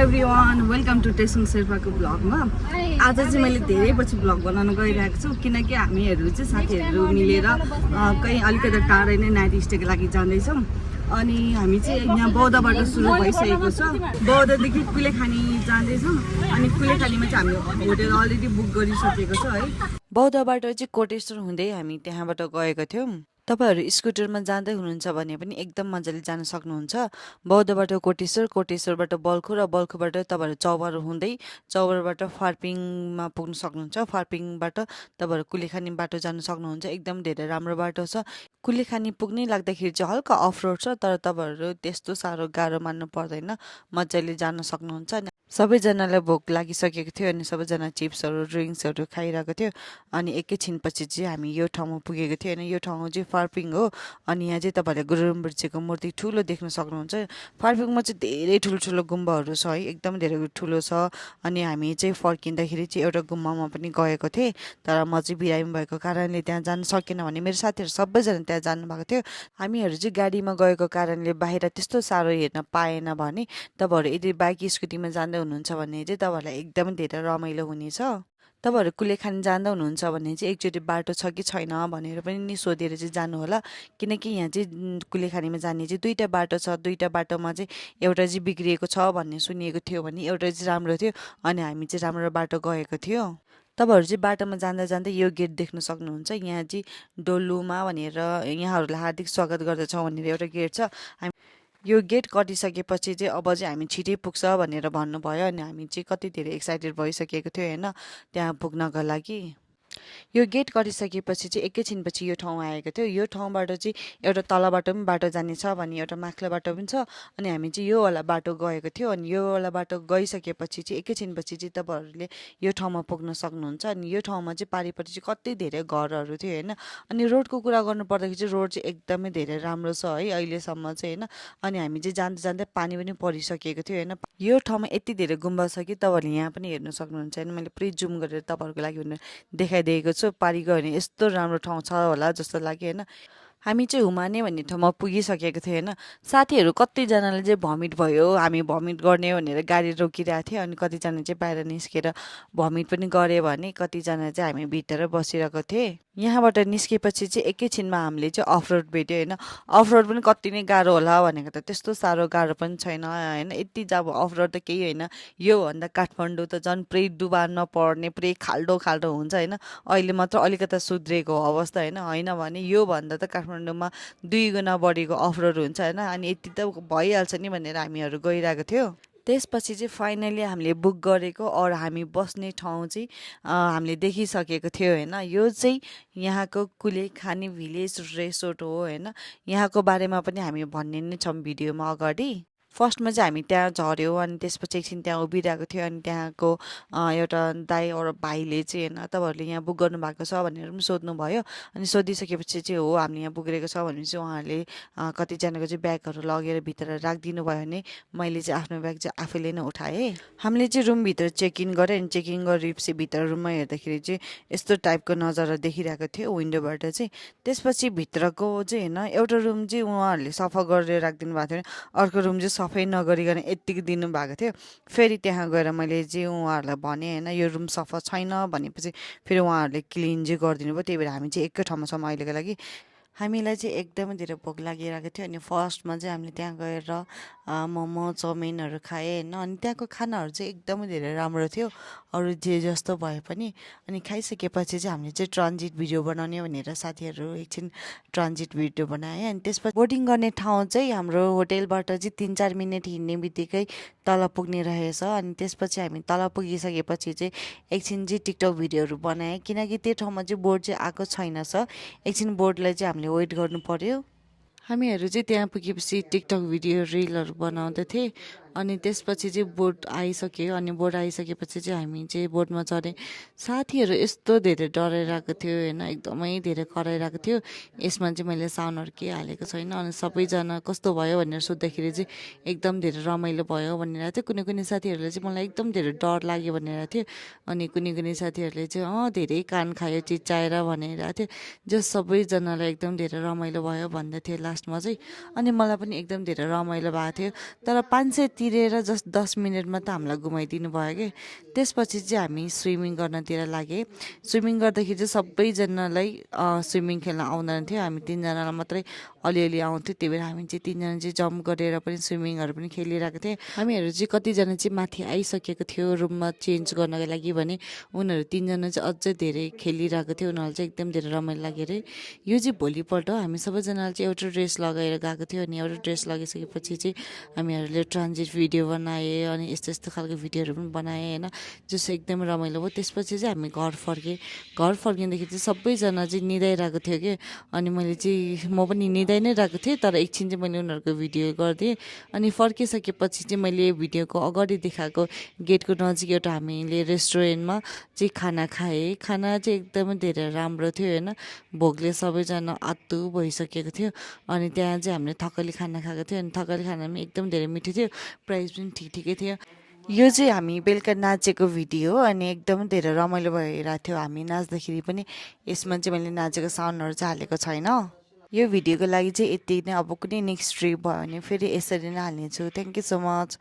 everyone welcome to टेसुङ शेर्पाको ब्लगमा आज चाहिँ मैले धेरै पछि ब्लग बनाउन गइरहेको छु किनकि हामीहरू चाहिँ साथीहरू मिलेर कहीँ अलिकति टाढै नै नाइट स्टेको लागि जाँदैछौँ अनि हामी चाहिँ यहाँ बौद्धबाट सुरु भइसकेको छ बौद्धदेखि कुलेखानी जाँदैछौँ अनि कुलेखानीमा चाहिँ हामी होटेल अलरेडी बुक गरिसकेको छ है बौद्धबाट चाहिँ कोटेश्वर हुँदै हामी त्यहाँबाट गएको थियौँ तपाईहरु स्कुटरमा जाँदै हुनुहुन्छ भने पनि एकदम मजाले जान सक्नुहुन्छ बौद्धबाट कोटेश्वर कोटेश्वरबाट बल्खु र बल्खुबाट तपाईहरु चौबारो हुँदै चौबारोबाट फार्पिङमा पुग्न सक्नुहुन्छ फार्पिङबाट तपाईहरु कुलेखानी बाटो जान सक्नुहुन्छ एकदम धेरै राम्रो बाटो छ कुलेखानी पुग्नै लाग्दाखेरि चाहिँ हल्का अफ रोड छ तर तपाईहरु त्यस्तो साह्रो गाह्रो मान्नु पर्दैन मजाले जान सक्नुहुन्छ सबैजनालाई भोक लागिसकेको थियो अनि सबैजना चिप्सहरु ड्रिङ्क्सहरु खाइरहेको थियो अनि एकैछिनपछि चाहिँ हामी यो ठाउँमा पुगेको थियो अनि यो ठाउँ चाहिँ फार्पिङ हो अनि यहाँ चाहिँ तपाईहरुले गुरुङ बिर्सेको मूर्ति ठुलो देख्न सक्नुहुन्छ फार्पिङमा चाहिँ धेरै ठुलो गुम्बाहरु छ है एकदम धेरै ठुलो छ अनि हामी चाहिँ फर्किँदाखेरि चाहिँ एउटा गुम्बामा पनि गएको थिए तर म चाहिँ बिरामी भएको कारणले त्यहाँ जान सकेन भने मेरो साथीहरु सबैजना त्यहाँ जानु भएको थियो हामीहरु चाहिँ गाडीमा गएको कारणले बाहिर त्यस्तो साह्रो हेर्न पाएन भने तपाईहरु यदि बाइक स्कुटीमा जाँदै हुनुहुन्छ भने चाहिँ तपाईहरुलाई एकदमै धेरै रमाइलो हुनेछ तपाईहरु कुलेखानी जाँदा हुनुहुन्छ भने चाहिँ एकचोटि बाटो छ कि छैन भनेर पनि नि सोधेर चाहिँ जानु होला किनकि यहाँ चाहिँ कुलेखानीमा जाने चाहिँ दुईटा बाटो छ दुईटा बाटोमा चाहिँ एउटा चाहिँ बिग्रिएको छ भन्ने सुनिएको थियो भने एउटा चाहिँ राम्रो थियो अनि हामी चाहिँ राम्रो बाटो गएको थियो तपाईहरु चाहिँ बाटोमा जाँदा जाँदै यो गेट देख्न सक्नुहुन्छ यहाँ चाहिँ डोलुमा भनेर यहाँहरुलाई हार्दिक स्वागत गर्दछौं भनेर एउटा गेट छ यो गेट कटिसकेपछि चाहिँ अब चाहिँ हामी छिटै पुग्छ भनेर भन्नुभयो अनि हामी चाहिँ कति धेरै एक्साइटेड भइसकेको थियो हैन त्यहाँ पुग्नको लागि यो गेट कटिसकेपछि चाहिँ एकैछिनपछि यो ठाउँ आएको थियो यो ठाउँबाट चाहिँ एउटा तलबाट पनि बाटो जाने छ भने एउटा माथिल्लो बाटो पनि छ अनि हामी चाहिँ यो वाला बाटो गएको थियो अनि यो वाला बाटो गइसकेपछि चाहिँ एकैछिनपछि चाहिँ तपाईहरुले यो ठाउँमा पुग्न सक्नुहुन्छ अनि यो ठाउँमा चाहिँ पारिपट्टि चाहिँ कति धेरै घरहरु थियो हैन अनि रोडको कुरा गर्नु पर्दाखेरि चाहिँ रोड चाहिँ एकदमै धेरै राम्रो छ है अहिलेसम्म चाहिँ हैन अनि हामी चाहिँ जाँदै जाँदै पानी पनि परिसकेको थियो हैन यो ठाउँमा यति धेरै गुम्बा छ कि तपाईहरुले यहाँ पनि हेर्न सक्नुहुन्छ हैन मैले पुरै जुम गरेर तपाईहरुको लागि देखाइदिएको छु पारी गयो भने यस्तो राम्रो ठाउँ छ होला जस्तो लाग्यो हैन हामी चाहिँ हुमाने भन्ने ठाउँमा पुगिसकेको थियो हैन साथीहरु कतिजनाले चाहिँ भमिट भयो हामी भमिट गर्ने भनेर गाडी रोकिरहेको थियो अनि कतिजना चाहिँ बाहिर निस्केर भमिट पनि गरे भने कतिजना चाहिँ हामी भित्र बसिरहेको थिए यहाँबाट निस्केपछि चाहिँ एकैछिनमा हामीले चाहिँ अफ रोड भेट्यो हैन अफ रोड पनि कति नै गाह्रो होला भनेको त त्यस्तो साह्रो गाह्रो पनि छैन हैन यति जब अफ रोड त केही हैन यो भन्दा काठमाडौँ त झन् पुरै डुबान पर्ने पुरै खाल्डो हुन्छ हैन अहिले मात्र अलिकता सुध्रेको अवस्था हैन भने यो भन्दा त काठमाडौँमा 2 गुणा बढीको अफ रोड हुन्छ हैन अनि यति त भइहाल्छ नि भनेर हामीहरु गइरहेको थियो त्यसपछि चाहिँ फाइनली हामीले बुक गरेको और हामी बस्ने ठाउँ चाहिँ हामीले देखिसकेको थियो हैन यो चाहिँ यहाँको कुलेखानी भिलेज रिसोर्ट हो हैन यहाँको बारेमा पनि हामी भन्ने नै छौं भिडियोमा अगाडि फर्स्टमा चाहिँ हामी त्यहाँ झर्यो अनि त्यसपछि एकछिन त्यहाँ उभिरहेको थियो अनि त्यहाँको एउटा दाइ और भाइले चाहिँ हैन तपाईहरुले यहाँ बुक गर्नु भएको छ भनेर पनि सोध्नु भयो अनि सोधिसकेपछि चाहिँ हो हामीले यहाँ बुक गरेको छ भनेपछि उहाँहरूले कतिजनाको चाहिँ ब्यागहरु लगेर भित्र राखिदिनु भयो भने मैले चाहिँ आफ्नो ब्याग चाहिँ आफैले नै उठाए हामीले चाहिँ रुम भित्र चेक इन गरे अनि चेक इन गरेपछि भित्र रुममा हेर्दाखेरि चाहिँ यस्तो टाइपको नजारा देखिरहेको थियो विन्डोबाट चाहिँ त्यसपछि भित्रको चाहिँ हैन एउटा रुम चाहिँ उहाँहरूले सफा गरेर राखिदिनु भएको थियो अर्को रुम चाहिँ सफै नगरिकन यतिकै दिनु भएको थियो फेरि त्यहाँ गएर मैले चाहिँ उहाँहरूलाई भने हैन यो रुम सफा छैन भनेपछि फेरि उहाँहरूले क्लिन चाहिँ गरिदिनु भयो त्यही भएर हामी चाहिँ एकै ठाउँमा छौं अहिलेको लागि हामीलाई चाहिँ एकदमै धेरै भोक लागिरहेको थियो अनि फर्स्टमा चाहिँ हामीले त्यहाँ गएर मोमो चाउमिनहरु खाए हैन अनि त्यहाँको खानाहरु चाहिँ एकदमै धेरै राम्रो थियो अरु जे जस्तो भए पनि अनि खाइसकेपछि चाहिँ हामीले चाहिँ ट्रान्जिट भिडियो बनाउने भनेर साथीहरु एकछिन ट्रान्जिट भिडियो बनाए अनि त्यसपछि बोर्डिङ गर्ने ठाउँ चाहिँ हाम्रो होटेलबाट चाहिँ 3-4 मिनेट हिँड्ने बित्तिकै तल पुग्ने रहेछ अनि त्यसपछि हामी तल पुगिसकेपछि चाहिँ एकछिन चाहिँ टिकटक भिडियोहरु बनाए किनकि त्यो ठाउँमा चाहिँ बोर्ड चाहिँ आएको छैन छ एकछिन बोर्डलाई चाहिँ हामीले वेट गर्नु पर्यो हामीहरु चाहिँ त्यहाँ पुगेपछि टिकटक भिडियो रिलहरु बनाउँदै थिए अनि त्यसपछि चाहिँ बोट आइसक्यो अनि बोट आइसकेपछि चाहिँ हामी चाहिँ बोटमा चढे साथीहरु यस्तो धेरै डराइरहेको थियो हैन एकदमै धेरै कराइरहेको थियो यसमा चाहिँ मैले साउन्डहरु के हालेको छैन अनि सबैजना कस्तो भयो भनेर सोध्दाखेरि चाहिँ एकदम धेरै रमाइलो भयो भनेर थियो कुनै साथीहरुले चाहिँ मलाई एकदम धेरै डर लाग्यो भनेर थियो अनि कुनै साथीहरुले चाहिँ धेरै कान खायो चिच्चाएर भनेर थियो जो सबैजनालाई एकदम धेरै रमाइलो भयो भन्दै थियो लास्टमा चाहिँ अनि मलाई पनि एकदम धेरै रमाइलो भएको थियो तर 500 तिरेर जस्ट 10 मिनटमा त हामीलाई घुमाइदिनु भयो कि त्यसपछि चाहिँ हामी स्विमिङ गर्नतिर लागेँ स्विमिङ गर्दाखेरि चाहिँ सबैजनालाई स्विमिङ खेल्न आउँदैन थियो हामी तिनजनालाई मात्रै अलिअलि आउँथ्यो त्यही भएर हामी चाहिँ तिनजना चाहिँ जम्प गरेर पनि स्विमिङहरू पनि खेलिरहेको थियौँ हामीहरू चाहिँ कतिजना चाहिँ माथि आइसकेको थियो रुममा चेन्ज गर्नको लागि भने उनीहरू तिनजना चाहिँ अझै धेरै खेलिरहेको थियो उनीहरूलाई चाहिँ एकदम धेरै रमाइलो लाग्यो अरे यो चाहिँ भोलिपल्ट हामी सबैजनाले चाहिँ एउटा ड्रेस लगाएर गएको थियो अनि एउटा ड्रेस लगाइसकेपछि चाहिँ हामीहरूले ट्रान्जिट भिडियो बनाए अनि यस्तो यस्तो खालको भिडियोहरू पनि बनाएँ होइन जस्तो एकदम रमाइलो भयो त्यसपछि चाहिँ हामी घर फर्किँदाखेरि चाहिँ सबैजना चाहिँ निदाइरहेको थियो कि अनि मैले चाहिँ म पनि निदाइ नै रहेको थिएँ तर एकछिन चाहिँ मैले उनीहरूको भिडियो गरिदिएँ अनि फर्किसकेपछि चाहिँ मैले भिडियोको अगाडि देखाएको गेटको नजिक एउटा हामीले रेस्टुरेन्टमा चाहिँ खाना खाएँ खाना चाहिँ एकदमै धेरै राम्रो थियो होइन भोकले सबैजना आत्तु भइसकेको थियो अनि त्यहाँ चाहिँ हामीले थकाली खाना खाएको थियो अनि थकाली खाना पनि एकदम धेरै मिठो थियो प्राइस पनि ठिकै थियो यो चाहिँ हामी बेलुका नाचेको भिडियो अनि एकदम धेरै रमाइलो भइरहेको थियो हामी नाच्दाखेरि पनि यसमा चाहिँ मैले नाचेको साउन्डहरू चाहिँ हालेको छैन यो भिडियोको लागि चाहिँ यति नै अब कुनै नेक्स्ट ट्रिप भयो भने फेरि यसरी नै हाल्नेछु थ्याङ्क यू सो मच